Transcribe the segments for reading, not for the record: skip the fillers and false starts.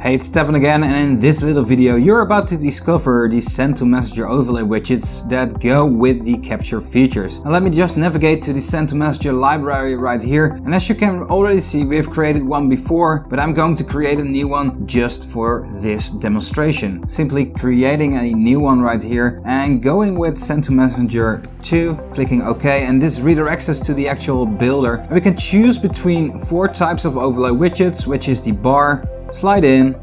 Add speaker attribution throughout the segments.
Speaker 1: Hey, it's Stefan again, and in this little video you're about to discover the Send to Messenger overlay widgets that go with the capture features. Now let me just navigate to the Send to Messenger library right here, and as you can already see we've created one before, but I'm going to create a new one just for this demonstration. Simply creating a new one right here and going with Send to Messenger 2, clicking OK, and this redirects us to the actual builder. And we can choose between 4 types of overlay widgets, which is the bar, slide in,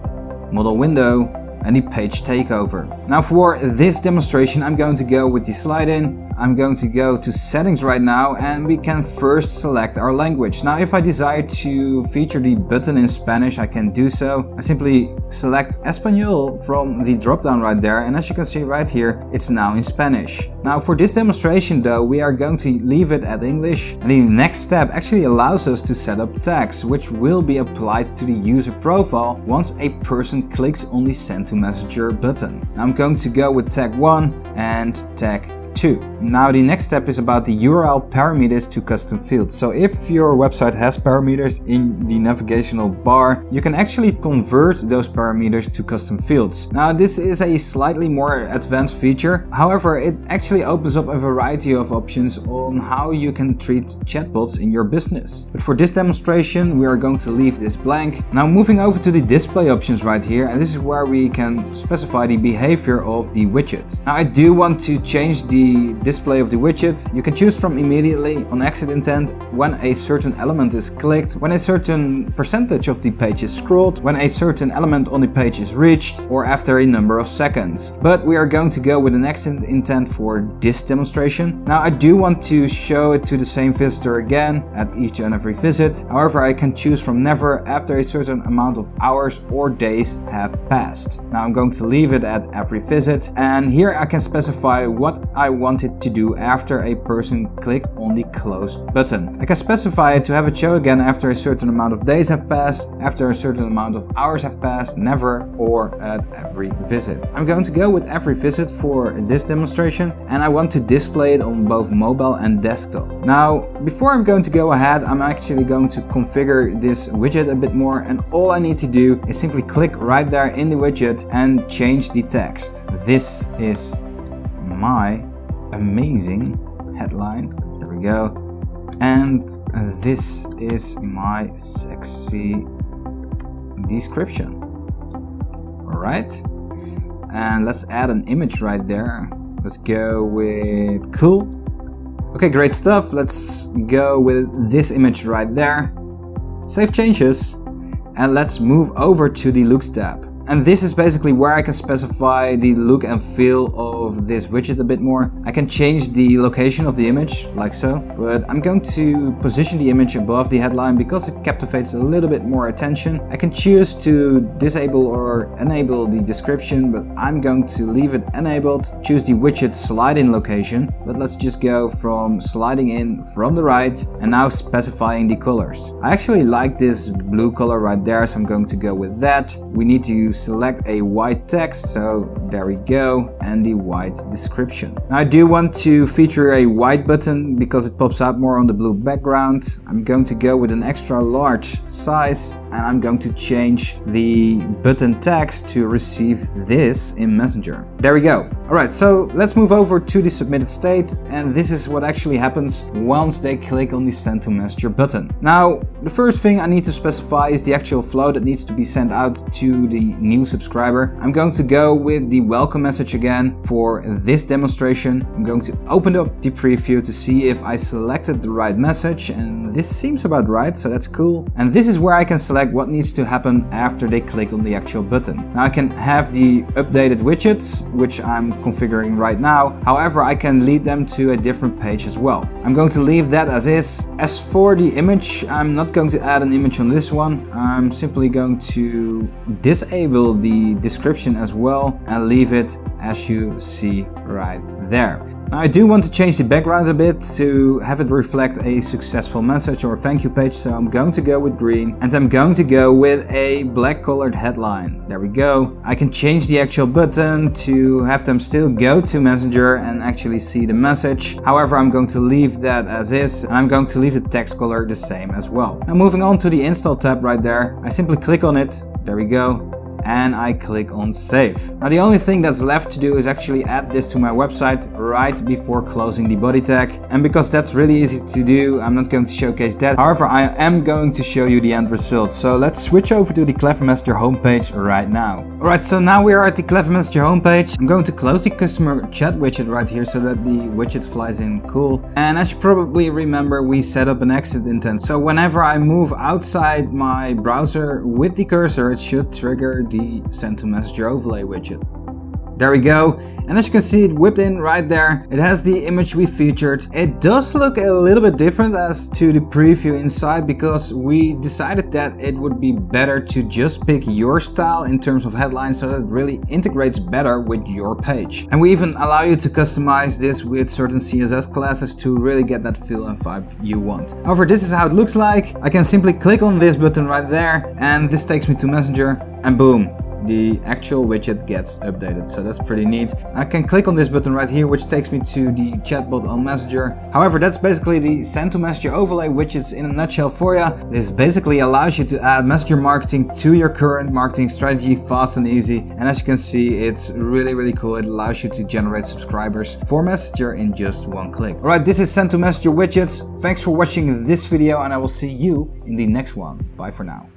Speaker 1: model window, and the page takeover. Now for this demonstration I'm going to go with the slide in. I'm going to go to settings right now, and we can first select our language. Now if I desire to feature the button in Spanish, I can do so. I simply select Espanol from the drop down right there, and as you can see right here it's now in Spanish. Now for this demonstration though we are going to leave it at English, and the next step actually allows us to set up tags which will be applied to the user profile once a person clicks on the Send to Messenger button. Now I'm going to go with tag 1 and tag 2. Now the next step is about the URL parameters to custom fields. So if your website has parameters in the navigational bar, you can actually convert those parameters to custom fields. Now this is a slightly more advanced feature. However, it actually opens up a variety of options on how you can treat chatbots in your business. But for this demonstration we are going to leave this blank. Now moving over to the display options right here, and this is where we can specify the behavior of the widget. Now I do want to change the display of the widget. You can choose from immediately, on exit intent, when a certain element is clicked, when a certain percentage of the page is scrolled, when a certain element on the page is reached, or after a number of seconds. But we are going to go with an exit intent for this demonstration. Now I do want to show it to the same visitor again at each and every visit. However, I can choose from never after a certain amount of hours or days have passed. Now I'm going to leave it at every visit, and here I can specify what I want it to do after a person clicked on the close button. I can specify it to have it show again after a certain amount of days have passed, after a certain amount of hours have passed, never, or at every visit. I'm going to go with every visit for this demonstration, and I want to display it on both mobile and desktop. Now before I'm going to go ahead, I'm actually going to configure this widget a bit more, and all I need to do is simply click right there in the widget and change the text. This is my amazing headline, there we go, and this is my sexy description. Alright, and let's add an image right there. Let's go with cool. Okay, great stuff. Let's go with this image right there, save changes, and let's move over to the looks tab. And this is basically where I can specify the look and feel of this widget a bit more. I can change the location of the image, like so, but I'm going to position the image above the headline because it captivates a little bit more attention. I can choose to disable or enable the description, but I'm going to leave it enabled. Choose the widget slide in location, but let's just go from sliding in from the right and now specifying the colors. I actually like this blue color right there, so I'm going to go with that. We need to select a white text, so there we go, and the white description. Now I do want to feature a white button because it pops out more on the blue background. I'm going to go with an extra large size, and I'm going to change the button text to receive this in Messenger. There we go. Alright, so let's move over to the submitted state, and this is what actually happens once they click on the Send to Messenger button. Now the first thing I need to specify is the actual flow that needs to be sent out to the new subscriber. I'm going to go with the welcome message again for this demonstration. I'm going to open up the preview to see if I selected the right message, and this seems about right, so that's cool. And this is where I can select what needs to happen after they clicked on the actual button. Now I can have the updated widgets, which I'm configuring right now. However, I can lead them to a different page as well. I'm going to leave that as is. As for the image, I'm not going to add an image on this one. I'm simply going to disable the description as well and leave it as you see right there. Now I do want to change the background a bit to have it reflect a successful message or thank you page, so I'm going to go with green, and I'm going to go with a black colored headline. There we go. I can change the actual button to have them still go to Messenger and actually see the message. However, I'm going to leave that as is, and I'm going to leave the text color the same as well. Now moving on to the install tab right there, I simply click on it. There we go. and I click on save. Now the only thing that's left to do is actually add this to my website right before closing the body tag, and because that's really easy to do, I'm not going to showcase that. However, I am going to show you the end result. So let's switch over to the Clever Messenger homepage right now. Alright, so now we are at the Clever Messenger homepage. I'm going to close the customer chat widget right here so that the widget flies in cool. And as you probably remember, we set up an exit intent. So whenever I move outside my browser with the cursor, it should trigger the Send to Messenger overlay widget. There we go, and as you can see, it whipped in right there. It has the image we featured. It does look a little bit different as to the preview inside, because we decided that it would be better to just pick your style in terms of headlines so that it really integrates better with your page. And we even allow you to customize this with certain CSS classes to really get that feel and vibe you want. However, this is how it looks like. I can simply click on this button right there, and this takes me to Messenger, and boom, the actual widget gets updated, so that's pretty neat. I can click on this button right here, which takes me to the chatbot on Messenger. However, that's basically the Send to Messenger overlay widgets in a nutshell for you. This basically allows you to add Messenger marketing to your current marketing strategy fast and easy. And as you can see, it's really cool. It allows you to generate subscribers for Messenger in just one click. Alright, this is Send to Messenger widgets. Thanks for watching this video, and I will see you in the next one. Bye for now.